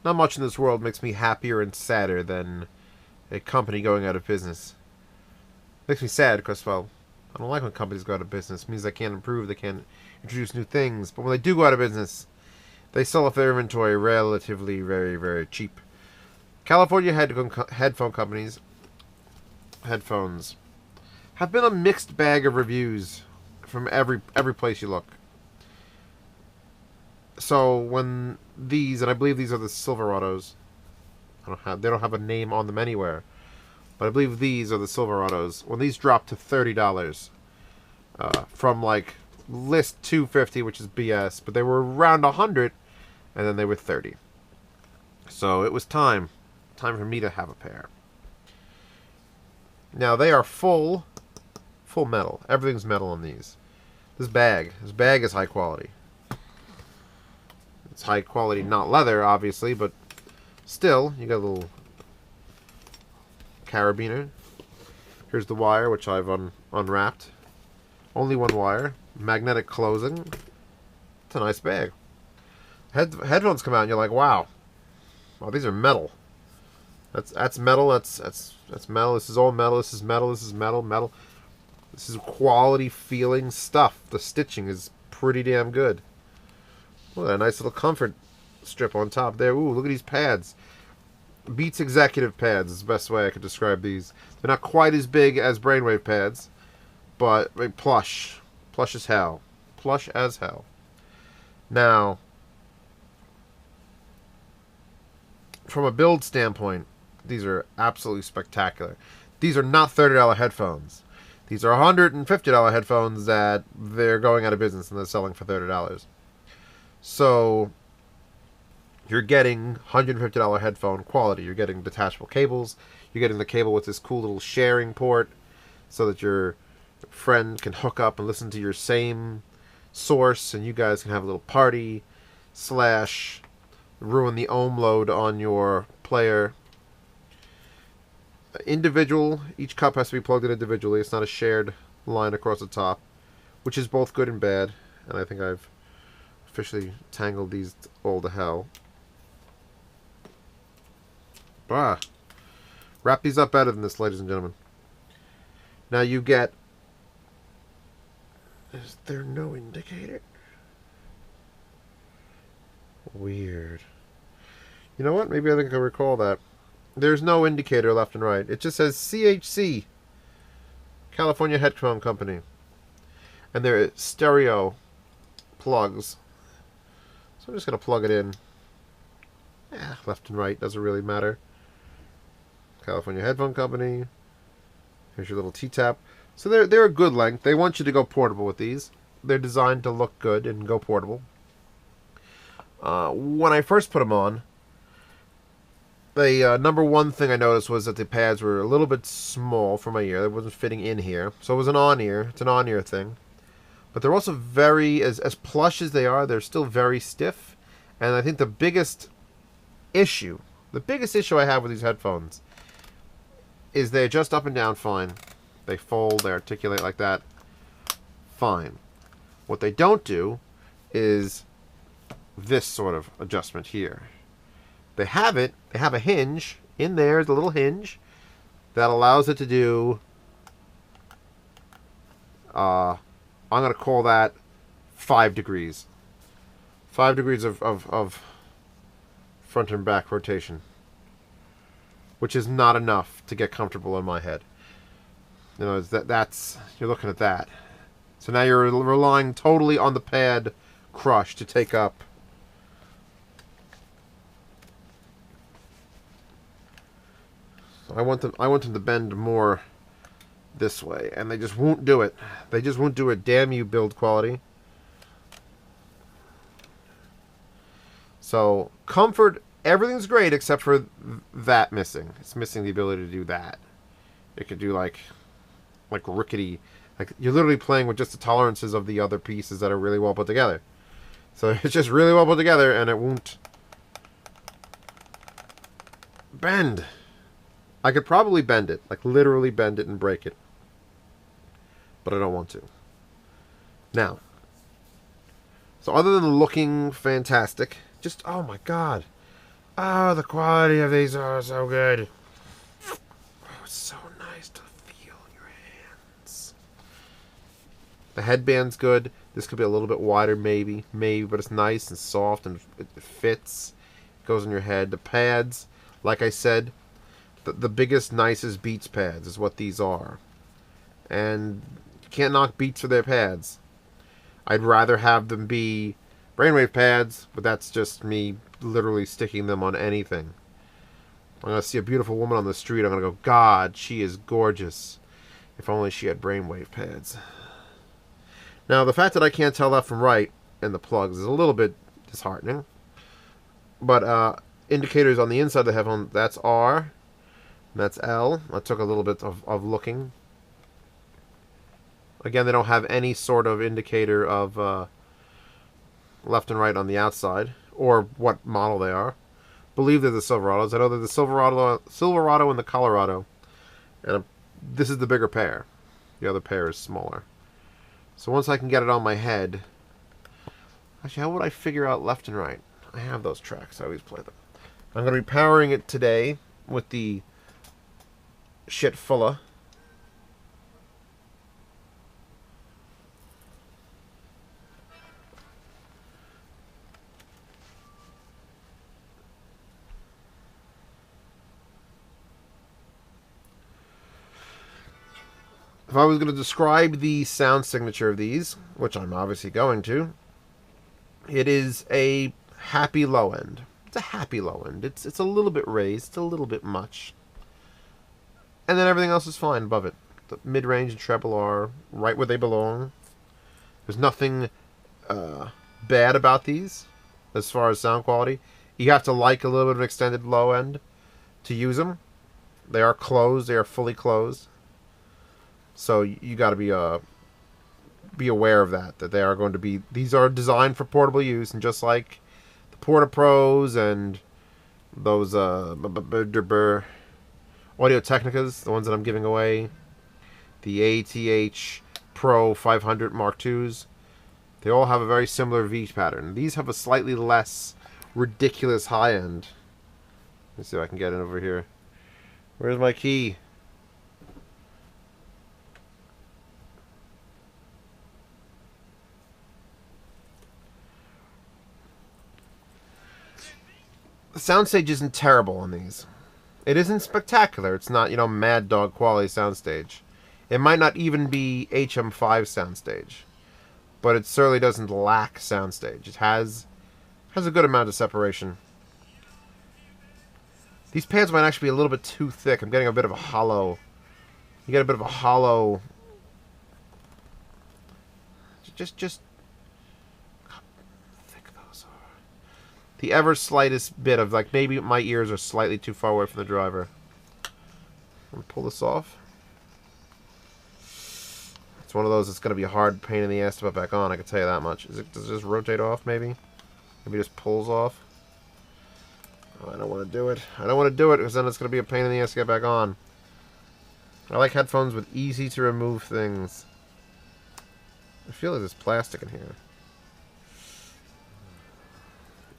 Not much in this world makes me happier and sadder than a company going out of business. Makes me sad because, well, I don't like when companies go out of business. It means they can't improve, they can't introduce new things. But when they do go out of business, they sell off their inventory relatively very, very cheap. California headphone companies, headphones, have been a mixed bag of reviews from every place you look. So when these, and I believe these are the Silverados, they don't have a name on them anywhere, but I believe these are the Silverados. When these dropped to $30, from like list 250, which is BS, but they were around 100, and then they were 30. So it was time for me to have a pair. Now they are full metal. Everything's metal on these. This bag is high quality. It's high quality, not leather, obviously, but still, you got a little carabiner. Here's the wire, which I've unwrapped. Only one wire. Magnetic closing. It's a nice bag. Headphones come out, and you're like, wow, these are metal. That's metal. That's metal. This is all metal. This is metal. This is metal. This is quality feeling stuff. The stitching is pretty damn good. Look at a nice little comfort strip on top there. Ooh, look at these pads. Beats Executive pads is the best way I could describe these. They're not quite as big as Brainwave pads, but plush. Plush as hell. Plush as hell. Now, from a build standpoint, these are absolutely spectacular. These are not $30 headphones. These are $150 headphones that they're going out of business and they're selling for $30. So you're getting $150 headphone quality. You're getting detachable cables. You're getting the cable with this cool little sharing port so that your friend can hook up and listen to your same source, and you guys can have a little party / ruin the ohm load on your player. Individual, each cup has to be plugged in individually. It's not a shared line across the top, which is both good and bad. And I think I've officially tangled these all to hell. Wrap these up better than this, ladies and gentlemen. Now you get... Is there no indicator? Weird. You know what? Maybe I think I recall that. There's no indicator left and right. It just says CHC, California Headphone Company. And they're stereo plugs. So I'm just going to plug it in. Left and right doesn't really matter. California Headphone Company. Here's your little T-tap. So they're a good length. They want you to go portable with these. They're designed to look good and go portable. When I first put them on, the number one thing I noticed was that the pads were a little bit small for my ear. It wasn't fitting in here. So it was an on-ear. It's an on-ear thing. But they're also very, as plush as they are, they're still very stiff. And I think the biggest issue I have with these headphones is they adjust up and down fine. They fold, they articulate like that. Fine. What they don't do is this sort of adjustment here. They have a hinge in there, the little hinge that allows it to do, I'm going to call that 5 degrees. 5 degrees of front and back rotation, which is not enough to get comfortable in my head. You know, that's you're looking at that. So now you're relying totally on the pad crush to take up. I want them to bend more this way, and they just won't do it. They just won't do it. Damn you, build quality. So comfort, everything's great except for that missing. It's missing the ability to do that. It could do like rickety, like you're literally playing with just the tolerances of the other pieces that are really well put together. So it's just really well put together, and it won't bend. I could probably bend it, like literally bend it and break it, but I don't want to. Now, so other than looking fantastic, just, oh my god, Oh, the quality of these are so good. Oh, it's so nice to feel in your hands. The headband's good. This could be a little bit wider, maybe, but it's nice and soft and it fits. It goes on your head. The pads, like I said, the biggest, nicest Beats pads is what these are. And you can't knock Beats for their pads. I'd rather have them be brainwave pads, but that's just me literally sticking them on anything. I'm going to see a beautiful woman on the street, I'm going to go, God, she is gorgeous. If only she had brainwave pads. Now, the fact that I can't tell left from right in the plugs is a little bit disheartening. But indicators on the inside of the headphone, that's R, that's L. I took a little bit of looking. Again, they don't have any sort of indicator of left and right on the outside, or what model they are. I believe they're the Silverados. I know they're the Silverado and the Colorado. And this is the bigger pair. The other pair is smaller. So once I can get it on my head... Actually, how would I figure out left and right? I have those tracks. I always play them. I'm going to be powering it today with the shit fulla. If I was going to describe the sound signature of these, which I'm obviously going to, it is a happy low end. It's a happy low end. It's a little bit raised. It's a little bit much. And then everything else is fine above it. The mid-range and treble are right where they belong. There's nothing bad about these as far as sound quality. You have to like a little bit of an extended low end to use them. They are closed. They are fully closed. So you got to be aware of that they are going to be... These are designed for portable use, and just like the Porta Pros and those Audio Technicas, the ones that I'm giving away, the ATH Pro 500 Mark IIs, they all have a very similar V pattern. These have a slightly less ridiculous high end. Let's see if I can get it over here. Where's my key? The soundstage isn't terrible on these. It isn't spectacular. It's not, Mad Dog quality soundstage. It might not even be HM5 soundstage. But it certainly doesn't lack soundstage. It has a good amount of separation. These pads might actually be a little bit too thick. I'm getting a bit of a hollow. You get a bit of a hollow. Just the ever slightest bit of, like, maybe my ears are slightly too far away from the driver. I'm going to pull this off. It's one of those that's going to be a hard pain in the ass to put back on, I can tell you that much. Does it just rotate off, maybe? Maybe it just pulls off? Oh, I don't want to do it. I don't want to do it, because then it's going to be a pain in the ass to get back on. I like headphones with easy to remove things. I feel like there's plastic in here.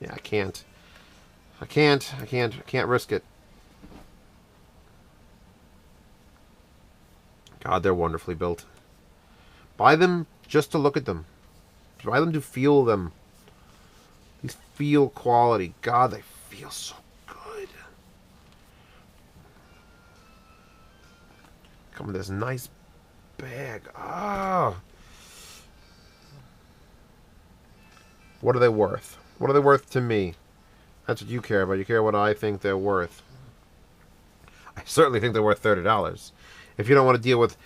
Yeah, I can't risk it. God, they're wonderfully built. Buy them just to look at them. Buy them to feel them. These feel quality. God, they feel so good. Come in this nice bag. Ah. What are they worth? What are they worth to me? That's what you care about. You care what I think they're worth. I certainly think they're worth $30. If you don't want to deal with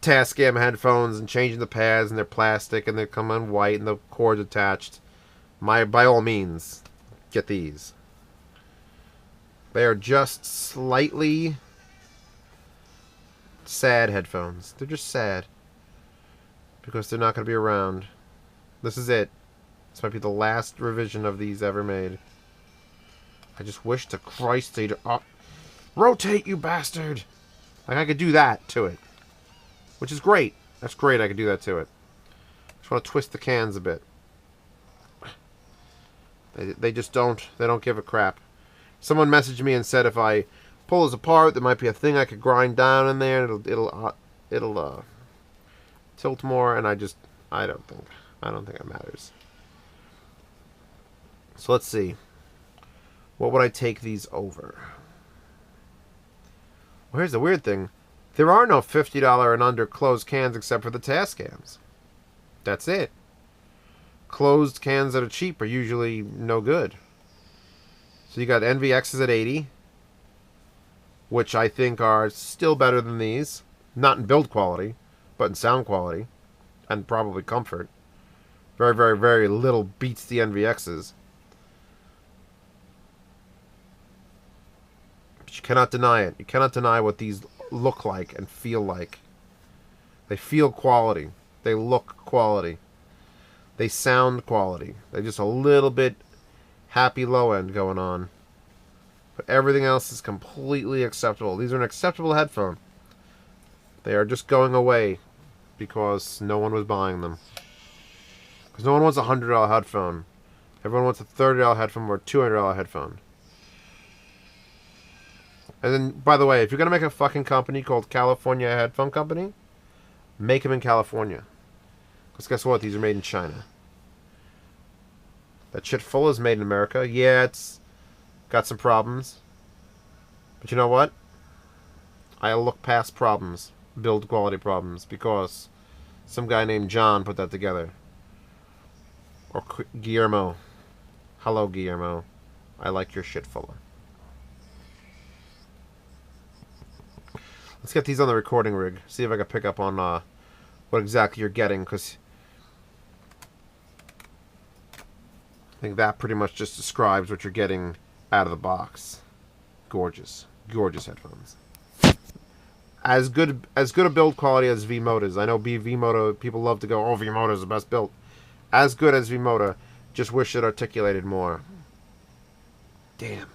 Tascam headphones and changing the pads and they're plastic and they come on white and the cord's attached, by all means, get these. They are just slightly sad headphones. They're just sad. Because they're not going to be around. This is it. This might be the last revision of these ever made. I just wish to Christ they'd... rotate, you bastard! Like, I could do that to it. Which is great. That's great, I could do that to it. Just want to twist the cans a bit. They just don't... They don't give a crap. Someone messaged me and said if I pull this apart, there might be a thing I could grind down in there, and it'll tilt more. And I don't think it matters. So let's see. What would I take these over? Well, here's the weird thing. There are no $50 and under closed cans except for the task cans. That's it. Closed cans that are cheap are usually no good. So you got NVXs at 80, which I think are still better than these. Not in build quality, but in sound quality. And probably comfort. Very, very, very little beats the NVXs. But you cannot deny it. You cannot deny what these look like and feel like. They feel quality. They look quality. They sound quality. They're just a little bit happy low end going on. But everything else is completely acceptable. These are an acceptable headphone. They are just going away because no one was buying them. Because no one wants a $100 headphone. Everyone wants a $30 headphone or a $200 headphone. And then, by the way, if you're going to make a fucking company called California Headphone Company, make them in California. Because guess what? These are made in China. That shit full is made in America. Yeah, it's got some problems. But you know what? I'll look past problems. Build quality problems. Because some guy named John put that together. Or Guillermo. Hello, Guillermo. I like your shit fuller. Let's get these on the recording rig. See if I can pick up on what exactly you're getting, because I think that pretty much just describes what you're getting out of the box. Gorgeous. Gorgeous headphones. As good a build quality as V-Moto's. I know V-Moto, people love to go, oh, V-Moto's the best built. As good as V-Moto. Just wish it articulated more. Damn.